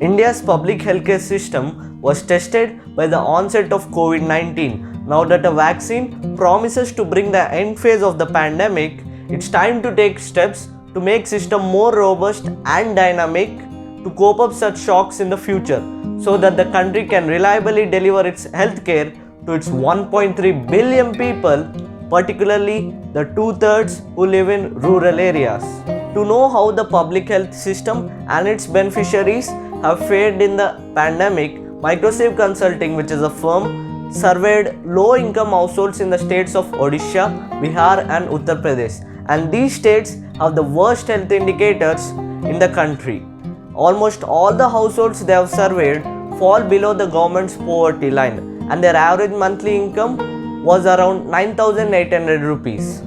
India's public healthcare system was tested by the onset of COVID 19. Now that a vaccine promises to bring the end phase of the pandemic, it's time to take steps to make system more robust and dynamic to cope up such shocks in the future so that the country can reliably deliver its healthcare to its 1.3 billion people, particularly the two-thirds who live in rural areas. To know how the public health system and its beneficiaries have fared in the pandemic, Microsave Consulting, which is a firm, surveyed low-income households in the states of Odisha, Bihar and Uttar Pradesh, and these states have the worst health indicators in the country. Almost all the households they have surveyed fall below the government's poverty line, and their average monthly income was around 9,800 rupees.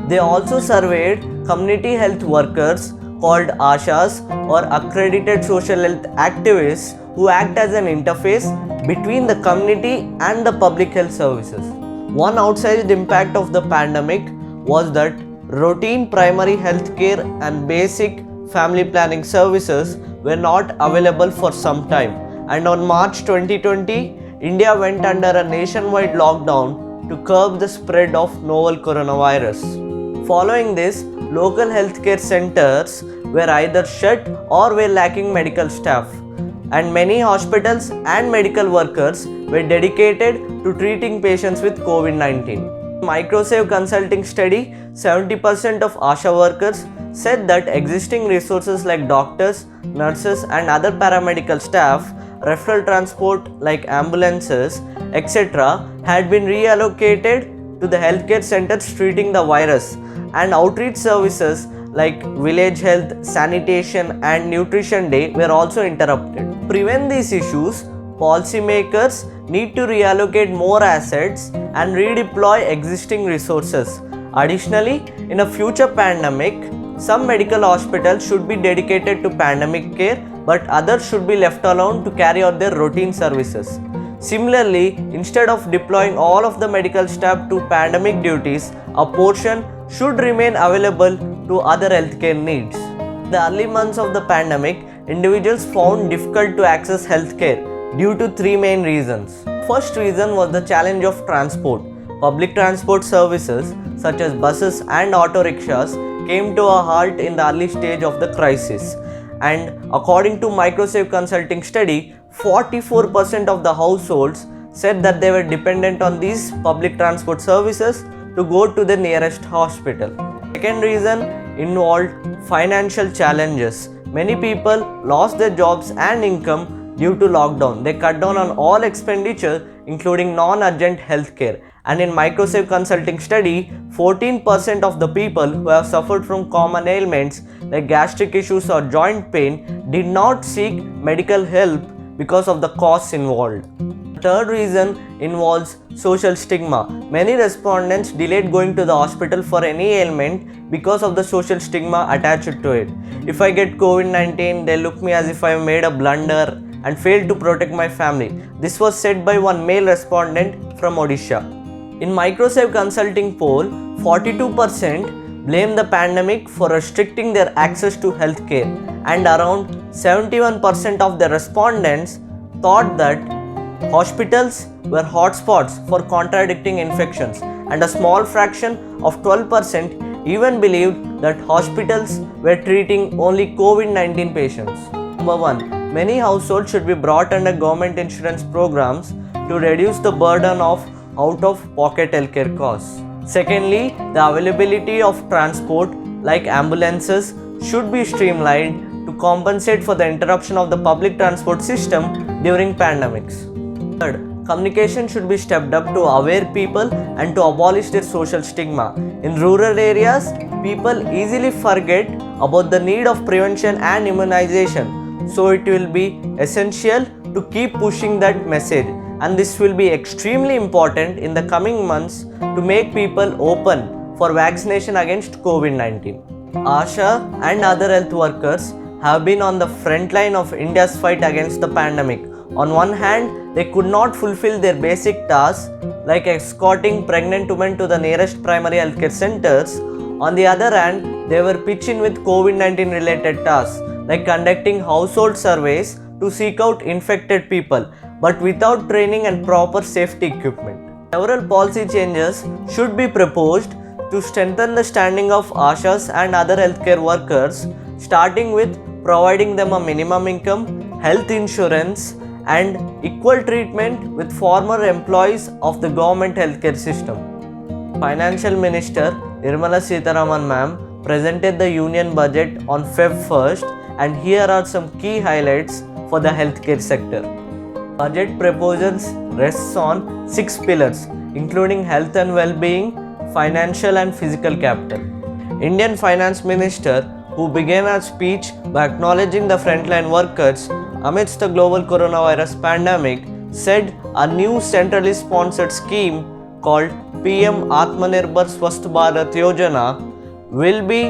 They also surveyed community health workers called ASHAs or accredited social health activists who act as an interface between the community and the public health services. One outsized impact of the pandemic was that routine primary health care and basic family planning services were not available for some time, and on March 2020, India went under a nationwide lockdown to curb the spread of novel coronavirus. Following this, local healthcare centers were either shut or were lacking medical staff, and many hospitals and medical workers were dedicated to treating patients with COVID-19. Microsave Consulting study, 70% of ASHA workers said that existing resources like doctors, nurses and other paramedical staff, referral transport like ambulances, etc. had been reallocated to the healthcare centers treating the virus, and outreach services like village health, sanitation and nutrition day were also interrupted. To prevent these issues, policymakers need to reallocate more assets and redeploy existing resources. Additionally, in a future pandemic, some medical hospitals should be dedicated to pandemic care, but others should be left alone to carry out their routine services. Similarly, instead of deploying all of the medical staff to pandemic duties, a portion should remain available to other healthcare needs. In the early months of the pandemic, individuals found difficult to access healthcare due to three main reasons. First reason was the challenge of transport. Public transport services such as buses and auto rickshaws came to a halt in the early stage of the crisis. And according to Microsave Consulting study, 44% of the households said that they were dependent on these public transport services to go to the nearest hospital. Second reason involved financial challenges. Many people lost their jobs and income due to lockdown. They cut down on all expenditure, including non-urgent healthcare. And in Microsave Consulting study, 14% of the people who have suffered from common ailments like gastric issues or joint pain did not seek medical help because of the costs involved. The third reason involves social stigma. Many respondents delayed going to the hospital for any ailment because of the social stigma attached to it. If I get COVID-19, they look me as if I made a blunder and failed to protect my family. This was said by one male respondent from Odisha. In Microsave Consulting poll, 42% blame the pandemic for restricting their access to healthcare, and around 71% of the respondents thought that hospitals were hotspots for contracting infections, and a small fraction of 12% even believed that hospitals were treating only COVID-19 patients. Number 1. Many households should be brought under government insurance programs to reduce the burden of out-of-pocket healthcare costs. Secondly, the availability of transport like ambulances should be streamlined to compensate for the interruption of the public transport system during pandemics. Third, communication should be stepped up to aware people and to abolish their social stigma. In rural areas, people easily forget about the need of prevention and immunization, so it will be essential to keep pushing that message. And this will be extremely important in the coming months to make people open for vaccination against COVID-19. ASHA and other health workers have been on the front line of India's fight against the pandemic. On one hand, they could not fulfill their basic tasks like escorting pregnant women to the nearest primary healthcare centers. On the other hand, they were pitched in with COVID-19 related tasks like conducting household surveys, to seek out infected people, but without training and proper safety equipment. Several policy changes should be proposed to strengthen the standing of ASHAs and other healthcare workers, starting with providing them a minimum income, health insurance, and equal treatment with former employees of the government healthcare system. Financial Minister Nirmala Sitharaman ma'am presented the union budget on Feb 1st, and here are some key highlights for the healthcare sector. Budget proposals rests on 6 pillars, including health and well-being, financial and physical capital. Indian Finance Minister, who began her speech by acknowledging the frontline workers amidst the global coronavirus pandemic, said a new centrally sponsored scheme called PM Atmanirbhar Swasth Bharat Yojana will be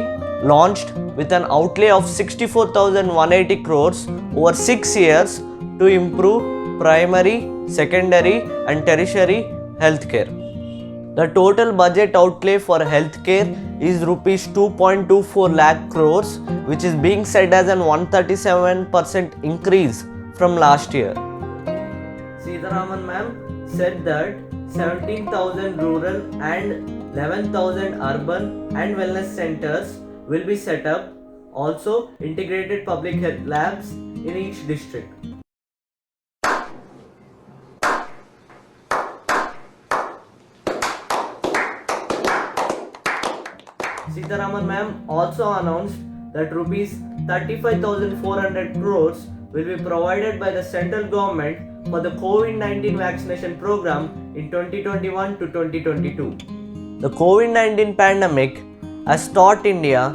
launched with an outlay of 64,180 crores over 6 years to improve primary, secondary and tertiary healthcare. The total budget outlay for healthcare is rupees 2.24 lakh crores, which is being said as an 137% increase from last year. Sitharaman ma'am said that 17,000 rural and 11,000 urban and wellness centers will be set up, also integrated public health labs in each district. Sitharaman ma'am also announced that rupees 35,400 crores will be provided by the central government for the COVID-19 vaccination program in 2021 to 2022. The COVID-19 pandemic has taught India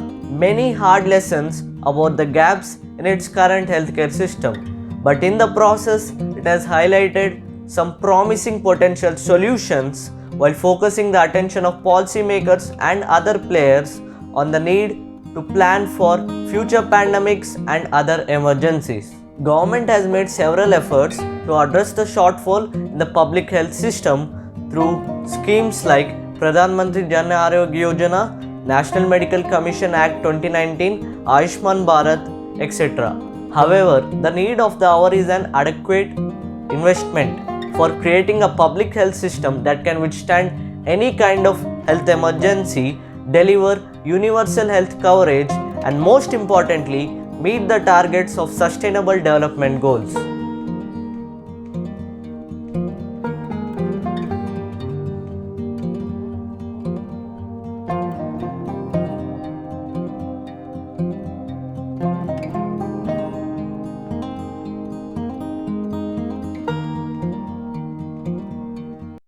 many hard lessons about the gaps in its current healthcare system, but in the process, it has highlighted some promising potential solutions while focusing the attention of policymakers and other players on the need to plan for future pandemics and other emergencies. Government has made several efforts to address the shortfall in the public health system through schemes like Pradhan Mantri Jan Arogya Yojana, National Medical Commission Act 2019, Ayushman Bharat, etc. However, the need of the hour is an adequate investment for creating a public health system that can withstand any kind of health emergency, deliver universal health coverage, and most importantly, meet the targets of Sustainable Development Goals.